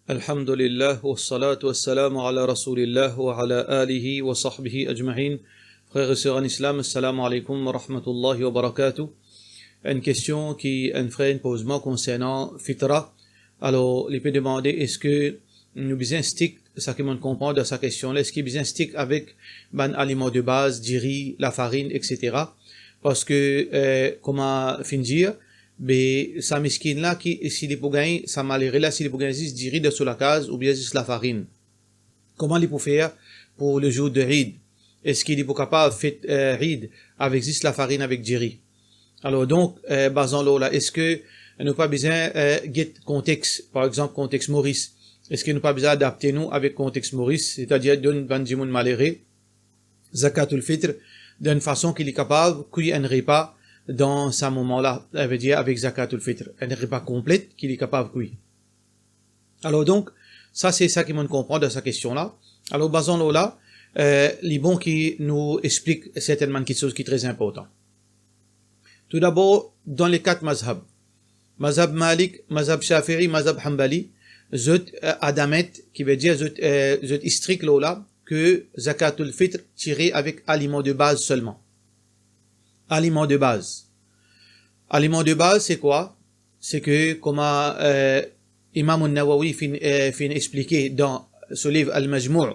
Alhamdulillah, wa salatu wa salam ala rasulillah wa ala alihi wa sahbihi ajma'in. Frères et sœurs en islam, assalamu alaikum wa rahmatullahi wa barakatuh. Une question qui un frère pose moi concernant fitra. Alors, il peut demander est-ce que nous bien stick, ça qui m'en comprend de sa question-là, est-ce qu'il bien stick avec ban aliments de base, du riz, la farine, etc. Parce que, comment finir, mais sa miskin là qui s'il est pour gagner ça malheureux là s'il est pour gagner juste du riz de sur la case ou bien juste la farine, comment il peut faire pour le jour de Eid? Est-ce qu'il est pour capable faire Eid avec juste la farine avec du riz? Alors donc basons là, est-ce que nous pas besoin get contexte, par exemple contexte Maurice, est-ce que nous pas besoin adapter nous avec contexte Maurice, c'est-à-dire donne bandimoun malheureux zakatul fitr d'une façon qu'il est capable qu'il y ait un repas dans ce moment-là, ça veut dire avec zakatul fitr, un repas complet qu'il est capable de cuire. Alors donc, ça c'est ça qui me comprend de sa question-là. Alors basons-nous là, les bons qui nous expliquent certainement quelque chose qui est très important. Tout d'abord, dans les quatre mazhab, mazhab Malik, mazhab Shafi'i, mazhab Hanbali, zot adamet, qui veut dire zot strict là, que zakatul fitr tiré avec aliments de base seulement. Aliments de base. Aliments de base, c'est quoi? C'est que, comme Imam al-Nawawi fin expliqué dans ce livre Al-Majmou'.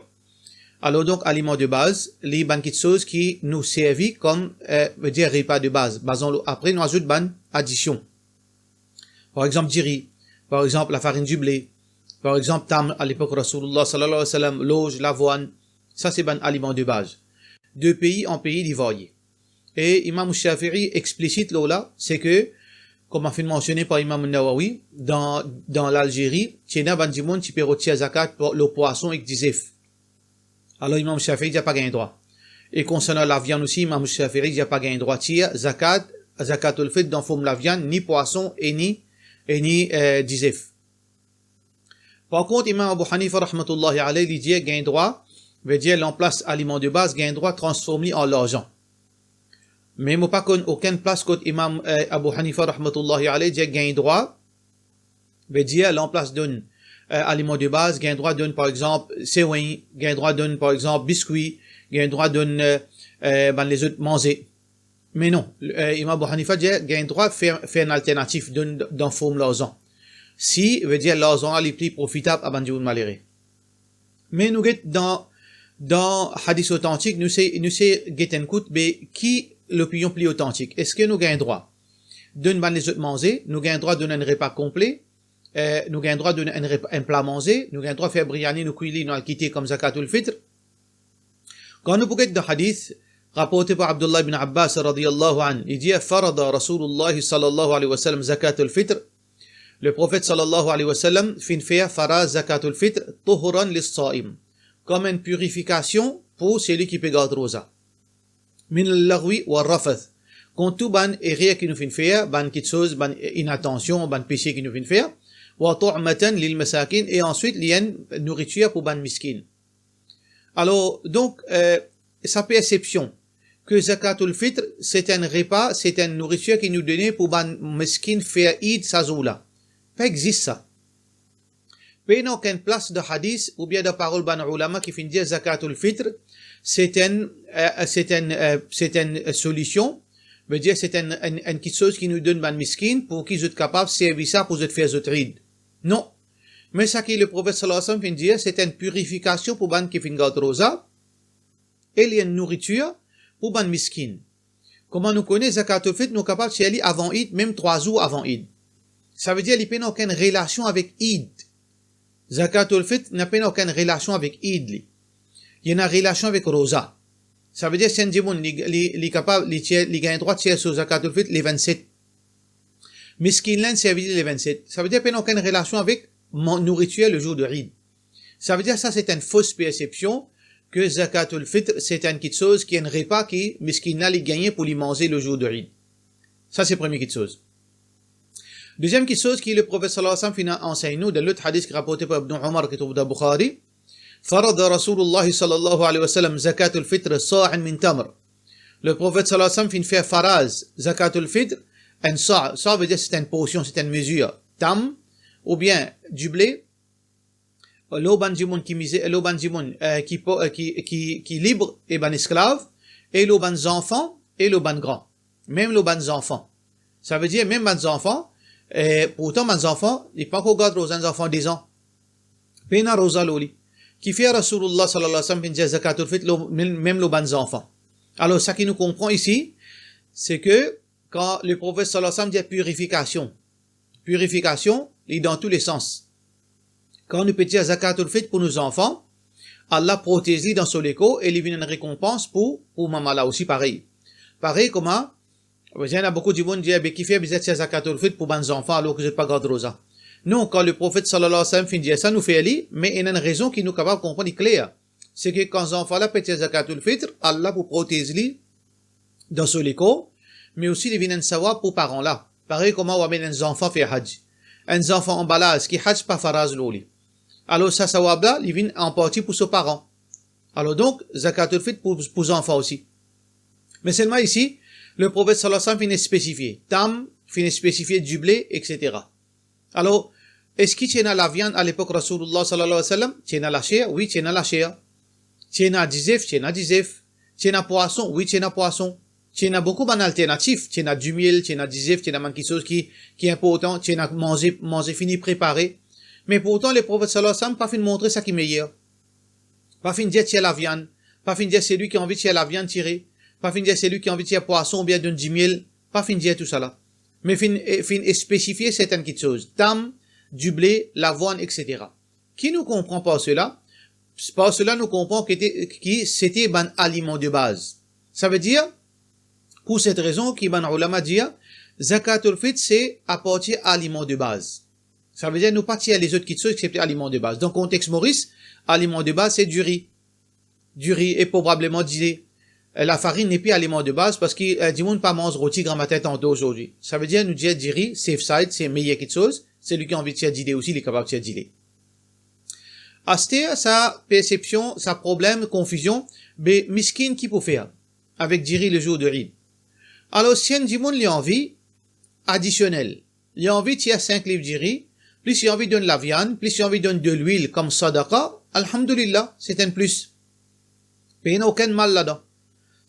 Alors donc, aliments de base, les banquiers de choses qui nous servent comme, veut dire repas de base. Après, nous ajoutons ban addition. Par exemple, du riz. Par exemple, la farine du blé. Par exemple, tam, à l'époque, Rasulullah sallallahu alayhi wa sallam, l'auge, l'avoine. Ça, c'est ban aliments de base. De pays en pays divariés. Et Imam Shafi'i explicite là, c'est que, comme a fait mentionné par Imam Nawawi, dans l'Algérie, Tchena Bandimoun, tu peux retirer zakat pour le poisson et dizef. Alors Imam Shafi'i n'a pas gagné droit. Et concernant la viande aussi, Imam Shafi'i n'a pas gagné droit. Tire zakatul fitr dans forme la viande, ni poisson et ni dizef. Par contre, Imam Abu Hanifa rahmatullahi alayhi, il dit gain droit, veut dire l'emplace aliment de base, gain droit transformé en l'argent. Mais moi pas qu'on aucune place que Imam Abu Hanifa rahmatullahi alayhi dit gain droit, veut dire l'emplace d'un aliment de base, gain droit donne par exemple séouin, gain droit donne par exemple biscuit, gain droit donne les autres manger. Mais non, Imam Abu Hanifa dit gain droit faire une alternative dans forme l'argent. Si veut dire l'argent est plus profitable à bandioun maléré. Mais nous dans hadith authentique nous c'est get un coup mais qui l'opinion plus authentique? Est-ce que nous gagnons droit d'une ban les autres manger, nous gagnons droit d'un repas complet, nous gagnons droit d'un un plat manger, nous gagnons droit faire biryani, nous cuisiner, nous quitter comme zakatul fitr? Quand nous pouvons dans hadith rapporté par Abdullah ibn Abbas radiyallahu anhu, il dit farada Rasulullah sallallahu alayhi wa sallam zakatul fitr. Le prophète sallallahu alayhi wa sallam fin faire faraz zakatul fitr tuhuran lis-sa'im, comme une purification pour celui qui peut garder rosa. Min al-lagwi wa rafath. Quand tout ban erreur qui nous fait faire, ban quelque chose, ban inattention, ban péché qui nous fait faire, wa tu'matan lil masakin, et ensuite lien nourriture pour ban miskin. Alors donc sa perception que zakatul fitr c'est un repas, c'est une nourriture qui nous donnait pour ban miskin faire Eid sazoula. Pas existe ça. Mais non qu'une place de hadith ou bien de parole ban ulama qui fin dire zakatul fitr c'est une solution, veut dire c'est une quelque chose qui nous donne ban miskin pour qu'ils soient capables de servir ça pour faire autre Eid. Non. Mais ça qui le prophète sallallahu alayhi wa sallam fin dire c'est une purification pour ban qui fin garder rosa et il y a une nourriture pour ban miskin. Comment nous connaissons zakatul fitr, nous capables de aller avant Eid, même 3 jours avant Eid. Ça veut dire qu'il n'y a aucune relation avec Eid. Zakatul fitr n'a pas aucune relation avec Eid. Il y a une relation avec Rosa. Ça veut dire que c'est un les capable, les gagnent droit de tirer sur zakatul fitr les 27. Miskin l'un, ça veut dire les 27. Ça veut dire qu'il n'y a aucune relation avec nourriture le jour de Eid. Ça veut dire ça c'est une fausse perception que zakatul fitr c'est une petite chose qui est un repas qui miskin là les gagne pour les manger le jour de Eid. Ça c'est la première petite chose. Deuxième petite chose qui le prophète sallallahu alayhi wa sallam enseigne nous dans l'autre hadith qui rapporté par Ibn Omar qui trouve dans Bukhari. فرض رسول الله صلى الله عليه وسلم زكاة الفطر صاع من تمر. Le prophète sallallahu alayhi wa sallam fait faraz zakatul fitr un sa veut dire c'est une portion, c'est une mesure tam ou bien du blé l'eau ban jimoun qui mise, l'eau ban jimoun qui libre et ban esclave, et l'eau ban enfants et l'eau ban grand. Même l'eau ban enfants. Ça veut dire même ban enfants, pourtant ban enfants, il pas qu'on garde aux enfants 10 ans. Pena rosa loli. Qui fait Rasulullah sallallahu alayhi wa sallam fin zakatul fitr, même l'eau ban enfants. Alors, ça qui nous comprend ici, c'est que quand le prophète sallallahu alayhi wa sallam dit purification, il est dans tous les sens. Quand nous pétons zakatul fitr pour nos enfants, Allah protège dans son écho et il vient une récompense pour maman là aussi pareil. Pareil comment, il y en a beaucoup de gens qui disent, qui fait bizarre zakatul fitr pour les enfants alors que je ne pas garde rosa. Non, quand le prophète sallallahu alayhi wa sallam finit ça, nous fait aller, mais il y a une raison qui nous est capable de comprendre clair. C'est que quand les enfants là pétent zakatul fitr, Allah pour protéger dans son écho, mais aussi il vient savoir pour parents là. Pareil comment on amène un enfant faire hajj. Un enfant en balade qui hajj pas faraz loli. Alors ça sawab là, il vient en partie pour ses parents. Alors donc, zakatul fitr pour les enfants aussi. Mais seulement ici, le prophète sallallahu alayhi wa sallam finit spécifier. Tam, finit spécifier du blé, etc. Alors, est-ce qu'il y a la viande à l'époque Rasulullah sallallahu alayhi wa sallam? Il y a la chair? Oui, il y a la chair. Il y a dizef? Il y a dizef. Il y a poisson? Oui, il y a poisson. Il y a beaucoup d'alternatives. Il y a du miel, il y a dizef, il y a quelque chose qui est important. Il y a manger fini, préparé. Mais pourtant, le prophète sallallahu alayhi wa sallam pas fin de montrer ça qui est meilleur. Pas fin de dire tiens la viande. Pas fin de dire c'est lui qui a envie de tirer la viande tirée. Pas fin de dire c'est lui qui a envie de tirer poisson ou bien du miel. Pas fin de dire tout ça là. Mais fin spécifier certaines petites choses. Tam, du blé, l'avoine, etc. Qui nous comprend par cela? Par cela, nous comprenons que c'était un aliment de base. Ça veut dire, pour cette raison, qui ban ulama dit, zakatul fitr, c'est apporter aliment de base. Ça veut dire, nous partir les autres petites choses excepté aliment de base. Dans le contexte Maurice, aliment de base, c'est du riz. Du riz et probablement du lait. La farine n'est plus aliment de base parce que du monde pas mange rôti grand matin tantôt aujourd'hui. Ça veut dire nous dire du riz, safe side, c'est meilleur quelque chose. C'est lui qui a envie de tirer du lait aussi, il est capable de tirer du lait. Aster, sa perception, sa problème, confusion, mais miskin qui peut faire avec du riz le jour de riz. Alors si un du monde il a envie additionnel, il a envie de tirer 5 livres de riz, plus il a envie de donner de la viande, plus il a envie de donner de l'huile comme sadaqa, alhamdulillah, c'est un plus. Mais il n'y a aucun mal là-dedans.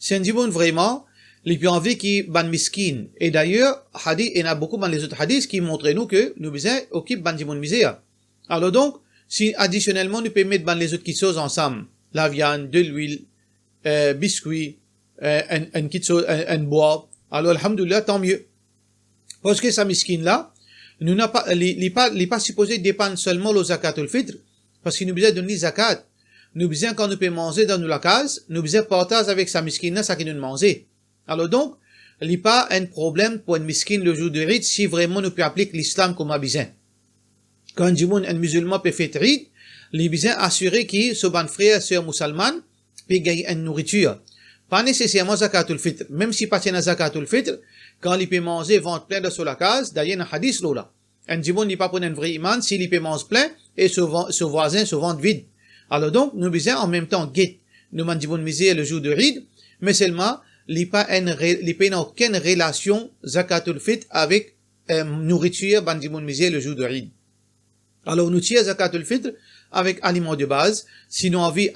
C'est un dimoun vraiment, les plus envie qui ban miskin. Et d'ailleurs, hadith, il y en a beaucoup dans les autres hadiths qui montrent nous que nous besoin occupe ban dimoun misère. Alors donc, si additionnellement nous pouvons mettre ban les autres qui choses ensemble, la viande, de l'huile, biscuit, un bois, alors alhamdoulilah, tant mieux. Parce que ça miskin là, nous n'a pas, il pas supposé dépendre seulement le zakatul fitr, parce qu'il nous besoin donner zakat. Nous besoin quand nous pouvons manger dans la case, nous besoin partager avec sa miskine, ça qui nous manger. Alors donc, il n'y a pas un problème pour une miskine le jour de Eid si vraiment nous pouvons appliquer l'islam comme a besoin. Quand un musulman peut faire Eid, il a besoin assurer qu'il soit un frère et sœur musulman, peut gagner une nourriture. Pas nécessairement zakatul fitr. Même si pas tient zakatul fitr, quand il peut manger ventre plein de sur la case, d'ailleurs, un hadith là. Un djimoun n'est pas pour un vrai iman s'il peut manger plein et ce voisin se ventre vide. Alors donc, nous besoin en même temps guet, nous mandibons misère le jour de Eid, mais seulement, il n'y a aucune relation zakatul fitr avec nourriture mandibons misère le jour de Eid. Alors nous tirons zakatul fitr avec aliments de base, sinon envie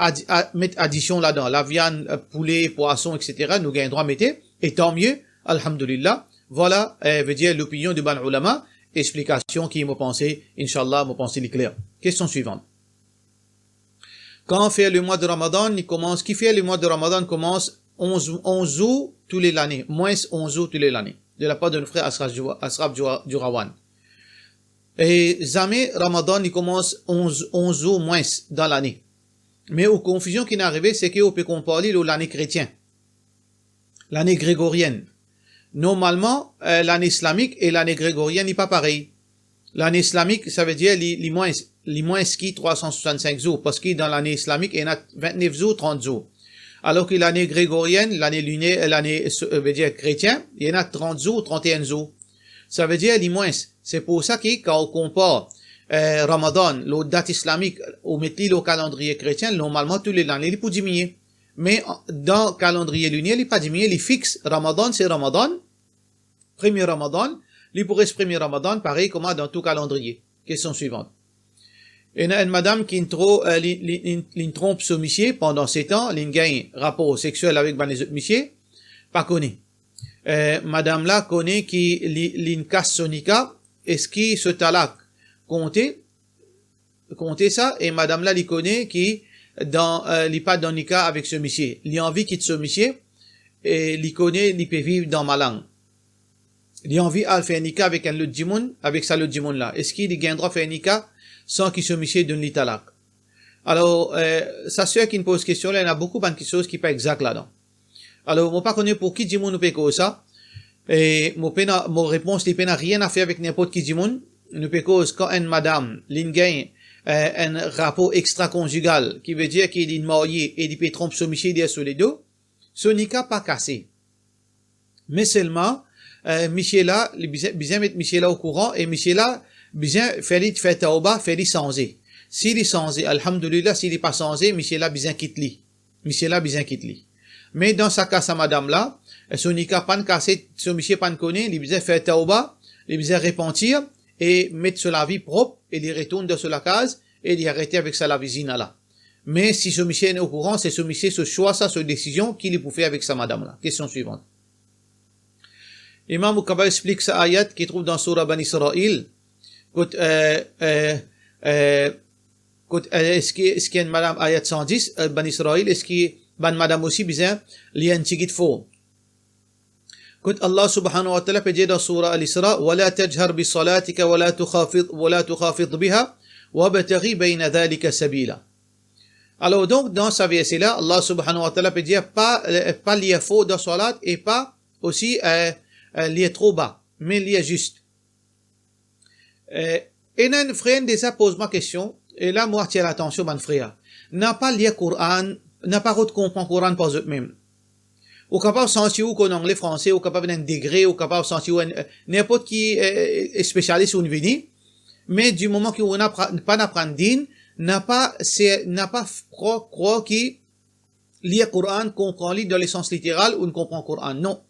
mettre addition là-dedans, la viande, poulet, poisson, etc., nous gagnons droit mettre, et tant mieux, alhamdulillah. Voilà, veut dire l'opinion du ban ulama, explication qui m'a pensé, inshallah, m'a pensé clair. Question suivante. Quand on fait le mois de Ramadan, qui fait le mois de Ramadan commence 11 août tous les années, moins 11 août tous les années, de la part de notre frère Asraf Djourawan. Et jamais Ramadan, il commence 11 août moins dans l'année. Mais aux confusions qui n'est arrivée, c'est qu'on peut comparer l'année chrétienne, l'année grégorienne. Normalement, l'année islamique et l'année grégorienne n'est pas pareil. L'année islamique, ça veut dire les moins qui 365 jours, parce que dans l'année islamique, il y en a 29 jours, 30 jours. Alors que l'année grégorienne, l'année lunaire, l'année, veut dire chrétien, il y en a 30 jours, 31 jours. Ça veut dire les moins. C'est pour ça que quand on compare, Ramadan, la date islamique, au métier le calendrier chrétien, normalement, tous les années, il peut diminuer. Mais dans le calendrier lunaire, il n'est pas diminué, il est fixe. Ramadan, c'est Ramadan. Premier Ramadan. Il pourrait exprimer Ramadan, pareil comme dans tout calendrier. Question suivante. Et une madame qui trompe ce monsieur pendant 7 ans, elle gagne rapport sexuel avec les autres monsieur, pas connaît. Madame là connaît qui casse son nika, est-ce qui se talak compter ça, et madame là li connaît qui li pas dans nika avec ce monsieur, li envie quitte ce monsieur, et li connaît li peut vivre dans ma langue. Li envie à faire nika avec un autre djimoun, avec ça l'autre djimoun là. Est-ce qu'il gagne droit faire nika sans qu'il se monsieur donne li talak? Alors, ça c'est qui me pose question là, il y a beaucoup de choses qui pas exact là-dedans. Alors, moi pas connais pour qui djimoun nous peut cause ça, et mon réponse n'a rien à faire avec n'importe qui djimoun. Nous peut cause quand une madame gagne un rapport extra-conjugal, qui veut dire qu'il est marié et il peut tromper son monsieur derrière sur les deux, ce nika pas cassé. Mais seulement, monsieur là, bien mettre monsieur là au courant, et monsieur là, bien faire tauba, faire sanzé. S'il est sanzé, alhamdoulilah, s'il est pas sanzé, monsieur là, bien quitte li. Monsieur là, bien quitte li. Mais dans sa cas, sa madame là, son nika pas cassé, son monsieur pas connaît, il bien faire tauba, il bien repentir, et mettre sur la vie propre, et il retourne dans la case, et il arrête avec sa la visine là. Mais si ce monsieur est au courant, c'est ce monsieur, ce choix, ce décision qu'il est pour faire avec sa madame là. Question suivante. Imam Muqabbal explique sa ayat qui trouve dans Surah Bani Israël. Est-ce qu'il y a une madame ayat 110, Bani Israël, est-ce qu'il y a une madame aussi bizarre, li un tigit faux. Quand Allah subhanahu wa ta'ala peut dire dans Surah Al-Isra, وَلَا تَجْهَرْ بِصَلَاتِكَ وَلَا تُخَافِضْ بِهَا وَابْتَغِ بَيْنَ ذَلِكَ سَبِيلًا. Alors donc, dans sa verset là, Allah subhanahu wa ta'ala peut dire pas lié faux dans salat et pas aussi lié trop bas, mais lié juste. Et un frère déjà pose ma question, et là, moi, tiens l'attention, mon frère. N'a pas lié Coran, n'a pas comprendre Coran par eux-mêmes. Ou capable de sentir ou qu'en anglais français, ou capable d'un degré, ou capable de sentir n'importe qui est spécialiste ou une vini, mais du moment qu'on n'a pas d'apprendre din, n'a pas croire qui lire Coran, comprend dans le sens littéral ou ne comprend Coran. Non.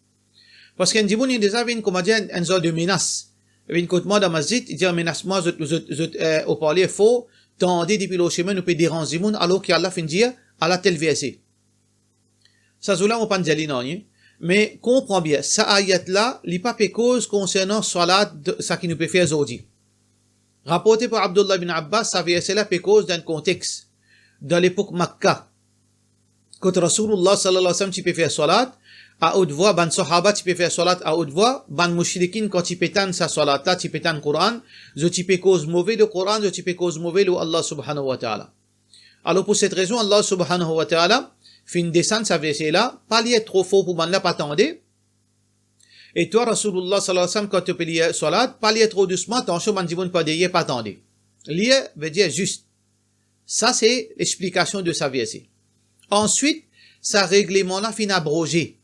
Parce qu'un dimoun, il déjà vient, comme on dit, un genre de menace. Il vient côté moi dans masjid, il dit, menace-moi, au parler faux, tendez depuis le chemin, nous peut déranger dimoun, alors qu'Allah fin dire, à la telle verset. Ça, zoula, on pas de non, mais comprends bien, ça ayat là, il pas cause concernant salat, ça qui nous peut faire aujourd'hui. Rapporté par Abdullah bin Abbas, ça verset là cause d'un contexte. Dans l'époque Makkah, quand Rasulullah sallallahu alayhi wa sallam, tu peux faire salat, à haute voix, ban sahaba, tu peux faire salat à haute voix, ban mushrikin, quand tu pétanes sa salat là, tu pétanes Coran, je tu peux cause mauvais de Coran, je tu peux cause mauvais de Allah subhanahu wa ta'ala. Alors pour cette raison, Allah subhanahu wa ta'ala, fin descendre sa verset là, pas lié trop fort pour ban là, pas attendre. Et toi, Rasulullah sallallahu alayhi wa sallam, quand tu peux lire salat, pas lié trop doucement, attention, ban dimoun pas derrière, pas attendre. Lié veut dire juste. Ça, c'est l'explication de sa verset. Ensuite, sa règlement là, fin abrogé.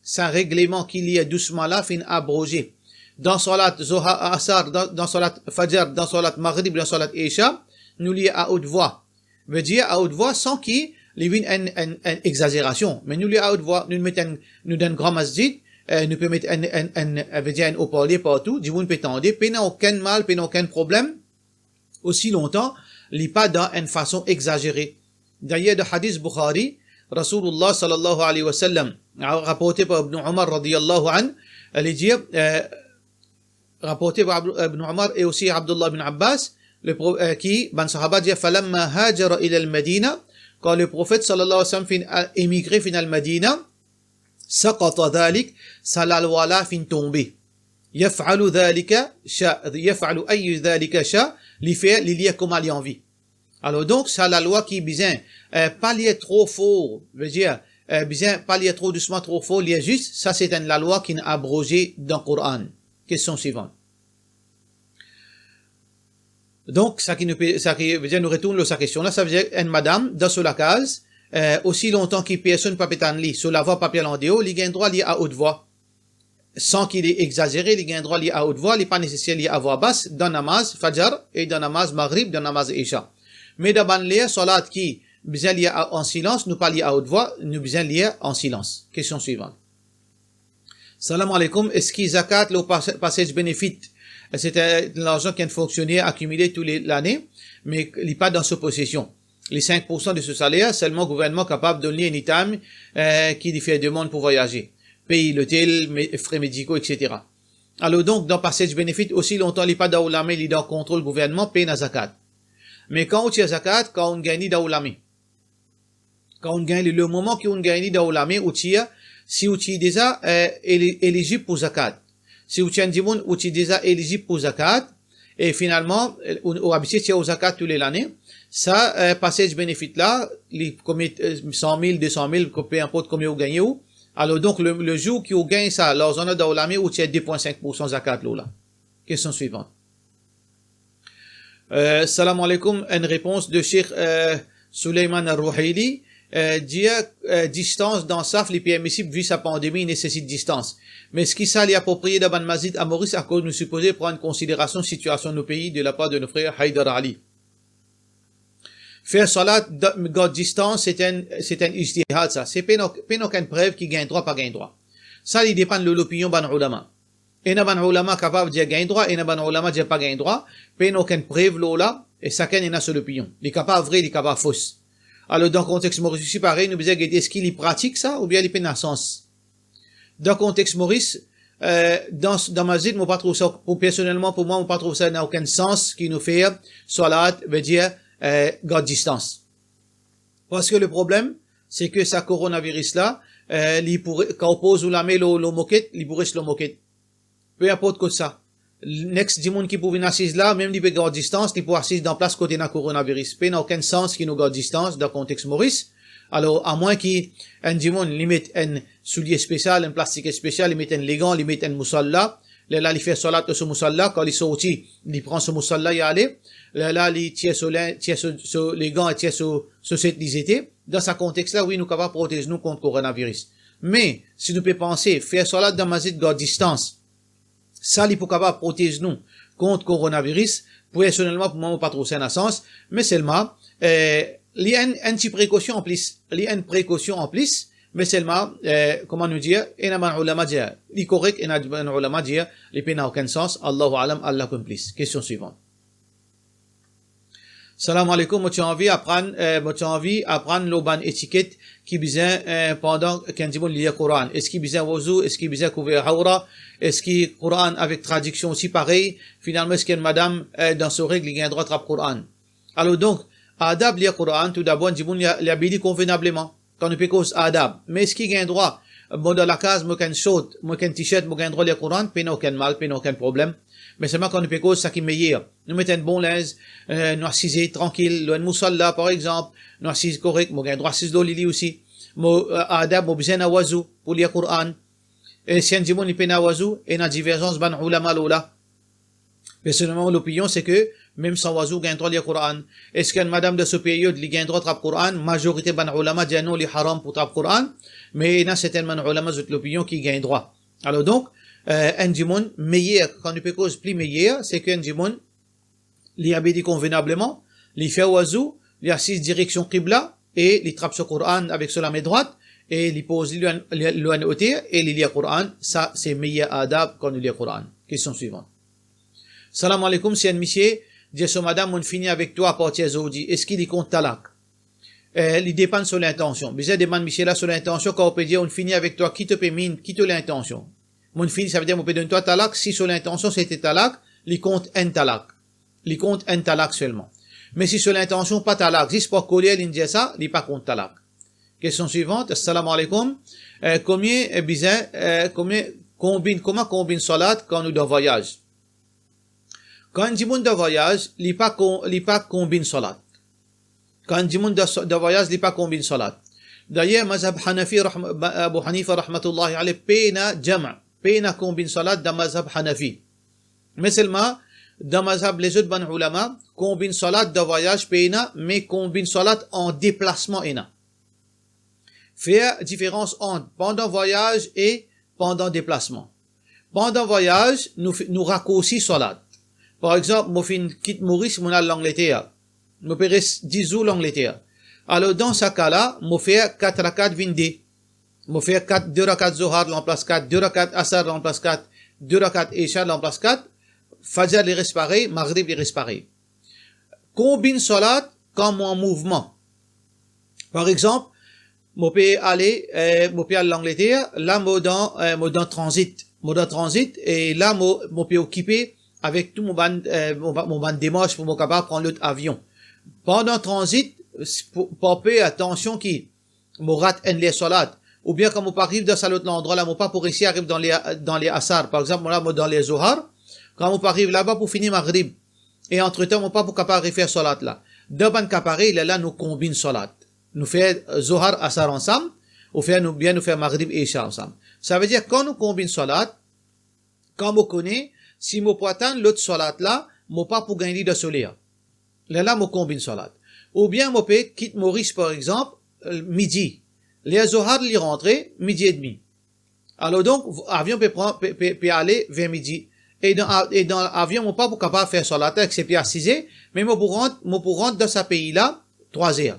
Sa règlement qu'il y a doucement là, fin abrogé. Dans salat Zoha Asar, dans salat Fajr, dans salat Maghrib, dans salat Isha, nous lions à haute voix. Veut dire à haute voix sans qu'il y ait une exagération. Mais nous lions à haute voix, nous d'un grand masjid, nous peut mettre un haut-parleur partout, du monde peut tendre, pas aucun mal, pas aucun problème, aussi longtemps, il pas dans une façon exagérée. D'ailleurs, de hadith Bukhari, Rasulullah sallallahu alayhi wa sallam, rapporté par Ibn Umar radiyallahu an, elle dit, rapporté par Ibn Umar et aussi Abdullah bin Abbas, qui, ban sahaba dit, falamma hajara ila al-Madina, quand le prophète sallallahu alayhi wa sallam a émigré fin al-Madina, saqata dhalik, sa la loi là fin tombé. Yaf'alu dhalika sha, yaf'alu ayyu dhalika sha, li fait, li lié comme il envie. Alors donc, ça la loi qui besoin, pas lié trop fort, veut dire, besoin, pas lié trop doucement, trop fort, lié juste, ça c'est la loi qui est abrogée dans le Coran. Question suivante. Donc, ça qui veut dire, nous retourne sa question là, ça veut dire, une madame, dans la case, aussi longtemps qu'il personne pas pétan lit, sur la voix papier en déo, il gagne droit lié à haute voix. Sans qu'il ait exagéré, il gagne droit lié à haute voix, il n'est pas nécessaire lié à voix basse, dans namaz Fajr, et dans namaz Maghrib, dans namaz Isha. Mais d'abord, les salat qui, besoin lié en silence, nous pas lié à haute voix, nous besoin lié en silence. Question suivante. Salam alaikum. Est-ce que zakat, le passage bénéfice, C'est l'argent qui est fonctionné, accumulé toute l'année, mais il n'est pas dans sa possession. Les 5% de ce salaire, seulement le gouvernement est capable de donner un item qui lui fait demande pour voyager. Payer l'hôtel, frais médicaux, etc. Alors donc, dans passage bénéfice, aussi longtemps, il n'est pas dans l'âme, il est dans le contrôle gouvernement, paye la zakat. Mais quand on tire zakat, quand on gagne dans l'âme, quand on gagne, le moment qu'on gagne dans l'âme, on tire, si on tire déjà éligible pour zakat. Si on tire on est déjà éligible pour zakat, et finalement, on habitué tire au zakat tous les années, ça, passage bénéfice là, les 100 000, 200 000, peu importe combien vous gagnez, alors donc, le jour qui vous gagne ça, l'argent dans l'âme, ou tire 2,5% zakat là. Question suivante. Salam alaikum, une réponse de Cheikh Suleiman Al-Rouhaili. Dire distance dans SAF, les permissibles, vu sa pandémie, nécessite distance. Mais ce qui s'est approprié d'Aban Mazid à Maurice, à cause nous supposer prendre en considération la situation de nos pays de la part de nos frères Haïdar Ali. Faire salat God distance, c'est un ijtihad, ça. C'est pas aucune preuve qui gagne droit, pas gagne droit. Ça, il dépend de l'opinion ban ulama. Et n'a ban ulama capable de dire gagne droit, et n'a ban ulama dire pas gagne droit. Pas aucune preuve là, et chacun est dans son opinion. Il est capable vrai, il est capable fausse. Alors, dans le contexte Maurice aussi, pareil, nous disons, est-ce qu'il pratique ça, ou bien il est sens? Dans le contexte Maurice, dans ma zid, moi pas trouve ça, personnellement, pour moi, moi pas trouve ça n'a aucun sens qui nous fait, salat, veut dire, garde distance. Parce que le problème, c'est que ça coronavirus là, quand on pose ou la met le moquette, il pourrait se le moquette. Peu importe que ça. Next, du monde qui pouvait assise là, même il peut garder distance, il peut assise dans place côté d'un coronavirus. Peu n'a aucun sens qui nous garde distance dans le contexte Maurice. Alors, à moins qu'il, du monde limite un soulier spécial, un plastique spécial, il met un légan, il met un moussalla. Là, il fait salat de ce moussalla, quand il sortit, il prend ce moussalla, il y allait. Là, il tient sur les gants et tient sur cette lisité. Dans ce contexte-là, oui, nous capables de protéger nous contre le coronavirus. Mais, si nous pouvons penser, faire salat dans masjid garde distance, ça, il peut capable de protéger nous contre le coronavirus. Personnellement, pour moi, pas trop c'est un sens, mais seulement, il y a une petite précaution en plus. Il y a une précaution en plus, mais seulement, comment nous dire, il y a un ulama dire, il est correct, il y a un ulama dire, il n'y a aucun sens, Allahu alam, Allah complice. Question suivante. Salam alaikum, moi, tu as envie d'apprendre le ban étiquette qui besoin, pendant qu'un dit bon, il y a Coran. Est-ce qu'il besoin wazou? Est-ce qu'il besoin couvert haoura? Est-ce qu'il Coran avec traduction aussi pareil? Finalement, est-ce qu'il y a une madame, dans ce règle, il y a un droit de Coran? Alors donc, adab, il y a Coran, tout d'abord, dit bon, il y a béni convenablement. Quand on peut cause adab. Mais est-ce qu'il y a un droit? Moi, dans la case, moi, qu'un short, moi, qu'un t-shirt, moi, qu'un droit, il y a Coran, pas aucun mal, pas aucun problème. Mais seulement quand on peut cause ça qui est meilleur. Nous mettons un bon linge, nous assiser tranquille, un moussalla, par exemple, nous assiser correct, moi, un droit assiser l'eau, lili aussi. Moi, adab, moi, besoin d'un oiseau, pour lire Coran. Et si un dit bon, il peut un oiseau, et une divergence, ban ulama là. Personnellement, l'opinion, c'est que, même sans oiseau, il y a un droit de lire Coran. Est-ce qu'une madame de ce période, il y a un droit de lire Coran? Majorité, ban ulama, dit non, il est haram pour lire Coran. Mais il y a certainement ulama de l'opinion qui gagne droit. Alors donc, un dimon meilleur, quand on peut cause plus meilleur, c'est qu'un dimon, il habite convenablement, il fait oiseau, il assise direction Qibla, et il trappe ce Coran avec sur la main droite, et il pose l'oine au terre, et il lit le Coran. Ça, c'est meilleur adab quand il lit le Coran. Question suivante. Salam alaikum, c'est un monsieur, dit son madame, on finit avec toi à partir d'aujourd'hui. Est-ce qu'il y compte talak? Il dépend sur l'intention. Bizarre demande monsieur là sur l'intention, quand on peut dire on finit avec toi, qui te pémine, qui te l'intention? Mon fini, ça veut dire, on peut donner toi talak, si sur l'intention c'était talak, il compte un talak. Il compte un talak seulement. Mais si sur l'intention pas talak, juste pour coller, il dit ça, il pas compte talak. Question suivante, assalamu alaikum. Comment combine salat quand nous dans voyage? Quand on dit monde de voyage, il pas combine salat. Quand on dit monde de voyage, il pas combine salat. D'ailleurs, mazhab Hanafi, Abu Hanifa, rahmatullahi alayhi, pena jama'. Pena combine salat dans mazhab Hanafi. Mais seulement, dans mazhab les autres ban ulama, combine salat de voyage pena, mais combine salat en déplacement ena. Faire différence entre pendant voyage et pendant déplacement. Pendant voyage, nous raccourcis salat. Par exemple, moi fin quitte Maurice, mon al l'Angleterre. Moi péris 10 jours l'Angleterre. Alors, dans ce cas-là, moi faire 4 rakat vindé. Moi faire 2 rakat Zohar, l'en place 4, 2 rakat Asar, l'en place 4, 2 rakat Isha, l'en place 4. Fajr les reste pareil, Maghrib les reste pareil. Combine salat comme en mouvement. Par exemple, je peux aller en Angleterre, là, je dans transit. Je dans transit, et là, je peux occuper avec tout mon ban démarche pour me capable prendre l'autre avion. Pendant transit, pour payer attention qui, je rate les salat. Ou bien quand je arrive dans cet endroit là, je pas pour réussir arrive dans les asar. Par exemple, là, dans les zohar, quand je arrive là-bas pour finir maghrib. Et entre-temps, je pas pour capable refaire salat là. Dans ban caparé, là, nous combine salat. Nous fait Zohar Asar ensemble, ou nous faire Maghrib et Isha ensemble. Ça veut dire, quand nous combine salat, quand on connaît, si je peux attendre l'autre salat là, je pas pour gagner de soleil. Là, je combine salat. Ou bien, je peux quitter Maurice, par exemple, midi. Les Zohar, les rentrer, midi et demi. Alors donc, l'avion peut aller vers midi. Et dans l'avion, je pas pour capable faire salat, excepté à 6 heures, mais je pour rentrer dans ce pays-là, 3 heures.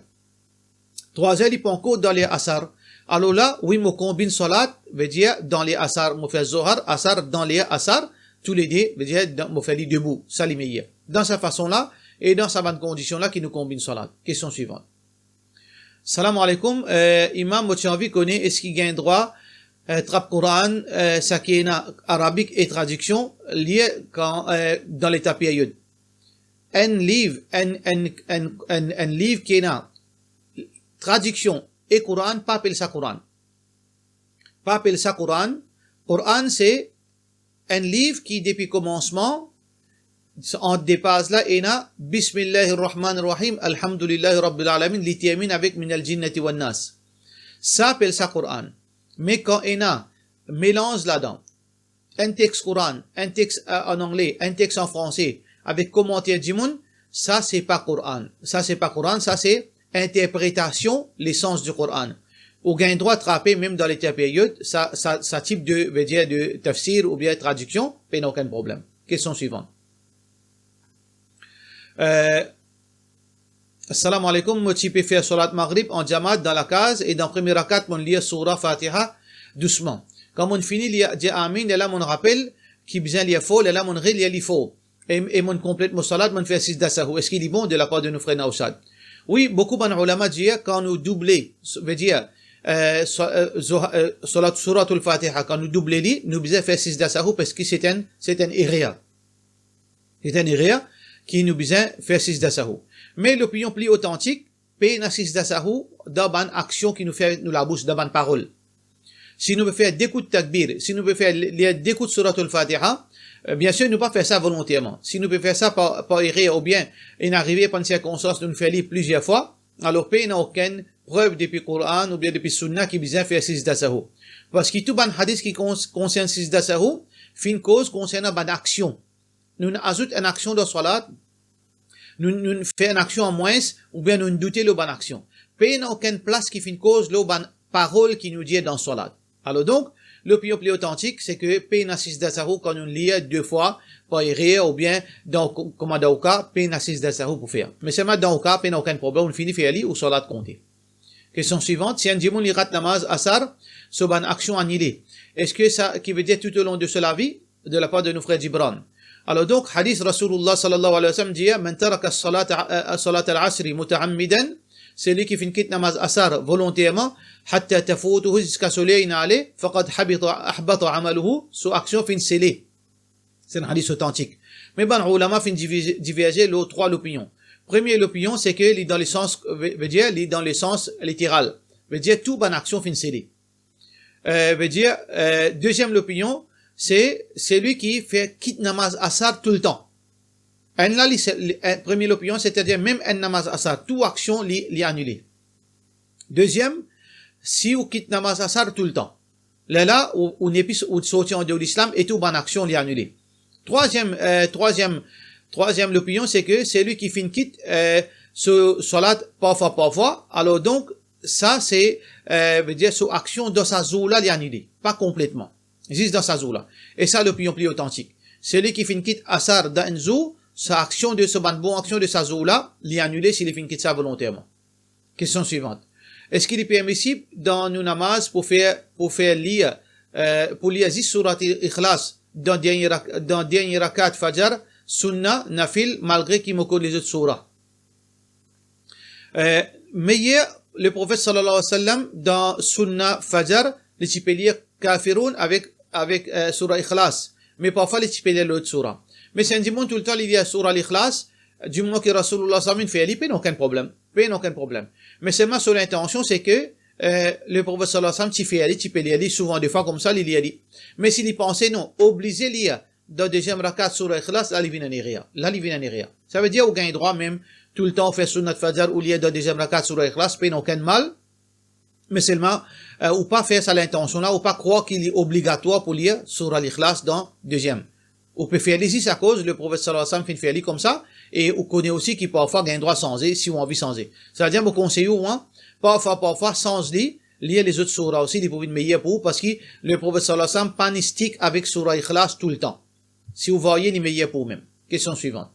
3 heures, il peut encore dans les asar. Alors là, oui, je combine salat, veut dire, dans les asar, je fais zohar, asar, dans les asar, tous les deux, veut dire, je fais les debout, ça les meilleurs. Dans cette façon-là, et dans cette bonne condition-là, qui nous combine salat. Question suivante. Salam alaikum, imam, moi, j'ai envie de connaître, est-ce qu'il gagne droit, trap Quran, sakina, arabique et traduction, lié dans l'état période. Un livre qui est là, traduction et Coran, pas appelle ça Coran. Pas appelle ça Coran. Coran, c'est un livre qui, depuis commencement, en dépasse là, et là, Bismillahirrahmanirrahim, Alhamdulillahi Rabbil Alamin, li termine avec Min al-Jinnati wan Nas. Ça appelle ça Coran. Mais quand il y a mélange là-dedans, un texte Coran, un texte en anglais, un texte en français, avec commentaire du monde, ça c'est pas Coran. Ça c'est pas Coran, ça c'est interprétation, l'essence du Coran. Ou gain droit de trapper, même dans les périodes, ça type veut dire de tafsir ou bien traduction, mais n'a aucun problème. Question suivante. Assalamu alaikum, moi tu peux faire salat maghrib en jamaat dans la case et dans premier rakat, on lit surah Fatiha doucement. Quand on finit, il dit amin, et là on rappelle qui besoin lire faux, et là on rit lire faux. Et on complète mon salat, on fait 6 dasahu. Est-ce qu'il est bon de la part de nos frères Naouchad? Oui, beaucoup de ulama disent quand nous doublons, veut dire suratul Fatiha, quand nous doublons, nous besoin faire 6 dasahu parce que c'est un iria. C'est un iria qui nous besoin faire 6 dasahu. Mais l'opinion plus authentique, paye na 6 dasahu dans une action qui nous fait nous la bouche, dans une parole. Si nous pouvons faire des coups de takbir, si nous pouvons faire des coups de suratul Fatiha, bien sûr, nous ne pouvons pas faire ça volontairement. Si nous pouvons faire ça par erreur ou bien une arrivée par une circonstance de nous faire lire plusieurs fois, alors paye n'a aucune preuve depuis le Coran ou bien depuis le Sunna qui besoin faire 6 dasahu. Parce que tout ban hadith qui concerne 6 dasahu, fin cause concerne ban action. Nous ajoutons une action de salat, nous faisons une action en moins, ou bien nous doutons de bonne action. Paye n'a aucune place qui fait une cause de bonne parole qui nous dit dans salat. Alors donc, l'opinion plus authentique, c'est que paye n'a 6 dasahu quand on lit 2 fois, par erreur, ou bien, comme dans le cas, paye n'a 6 dasahu pour faire. Mais seulement dans le cas, paye n'a aucun problème, on finit faire lire ou salat compter. Question suivante, si un djimoun li rate namaz asar, sur bonne action annulée. Est-ce que ça, qui veut dire tout au long de cela vie, de la part de nos frères Gibran? Alors donc, hadith Rasulullah sallallahu alayhi wa sallam dit, man taraka salat al-asri muta'ammidan, c'est lui qui fait une quitte namaz asar volontairement, hatta tafutuhu jusqu'à soleil n'allait, faqad ahbata amaluhu, sous action fin scellé. C'est un hadith authentique. Mais bon, ulama fin diverger les 3 l'opinion. Premier l'opinion, c'est que il dans le sens, veut dire, il dans le sens littéral. Veut dire, tout bonne action fin scellé. Veut dire, deuxième l'opinion, c'est celui qui fait quitte namaz asar tout le temps. Et là, première opinion, c'est-à-dire même un namaz asar, toute action li annulée. Deuxième, si vous quitte namaz asar tout le temps. Là, on n'est plus sorti de l'islam et toute bonne action li annulée. Troisième l'opinion, c'est que celui qui fait une quitte, salat parfois. Alors donc, ça c'est, veut dire, sous action de sa zoula li annulée. Pas complètement. Juste dans sa zoula. Et ça, l'opinion plus authentique. Celui qui fait une quitte asar dans une zou, sa action de ce bonne action de sa zoula, li annulée s'il fait une quitte ça volontairement. Question suivante. Est-ce qu'il est permissible dans nos namaz pour lire juste surat Ikhlas dans dernier rakat Fajr, Sunna, Nafil, malgré qu'il me connaît les autres surahs. Mais le prophète sallallahu alayhi wa sallam, dans Sunna Fajr, les tu peux lire Kafirun avec surah Ikhlas. Mais parfois, les tu peux lire l'autre surah. Mais c'est un dimanche tout le temps, il y a surah l'Ikhlas, du moment que Rasulullah sallallahu alayhi wa sallam fait, il n'y a aucun problème. Aucun problème. Mais seulement sur l'intention, c'est que le prophète sallallahu alayhi wa sallam, tu fais aller, tu peux lire, souvent des fois comme ça, il y a dit. Mais s'il y pensait, non, obligé lire dans deuxième rakat surah Ikhlas, là, il vient en rien. Ça veut dire, au gain droit même, tout le temps, on fait sunnat Fajr ou lire dans deuxième rakat surah Ikhlas, il n'y a aucun mal. Mais seulement, ou pas faire ça l'intention là, ou pas croire qu'il est obligatoire pour lire surah l'Ikhlas dans deuxième. On peut faire ici, à cause, le prophète sallallahu alayhi wa sallam fait faire comme ça, et on connaît aussi qu'il parfois gagne droit sans si on a envie sans. Ça veut dire, mon conseil ou moins, parfois sans lire les autres surahs aussi, ils peuvent meilleurs pour vous, parce que le prophète sallallahu alayhi wa sallam panistique avec surah Ikhlas tout le temps. Si vous voyez, les meilleurs pour vous-même. Question suivante.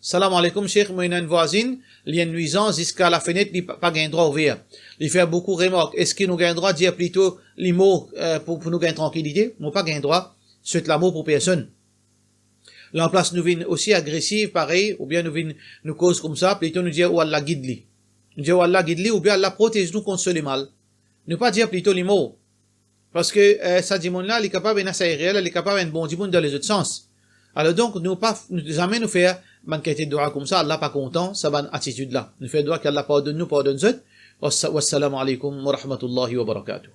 Salam alaikum, Cheikh, moi, une voisine, il y a une nuisance jusqu'à la fenêtre, il n'a pas gain droit ouvert. Il fait beaucoup de remarques. Est-ce qu'il nous gagne droit de dire plutôt les mots, pour nous gagner tranquillité? Nous pas gain droit, c'est l'amour pour personne. L'emplace nous vient aussi agressive, pareil, ou bien nous cause comme ça, plutôt nous dire, oh Allah guide li. Nous dire, oh Allah guide li, ou bien Allah protège nous contre le mal. Ne pas dire plutôt les mots. Parce que, ça dit là, il est capable d'un assaillir réel, il est capable d'un bon dimanche dans les autres sens. Alors donc, nous jamais nous faire, manquer de doigts comme ça, Allah pas content, ça bonne attitude là. Nous fait doigt qu'Allah pardonne nous, pardonne nous. Wassalamu alaikum wa rahmatullahi wa barakatuh.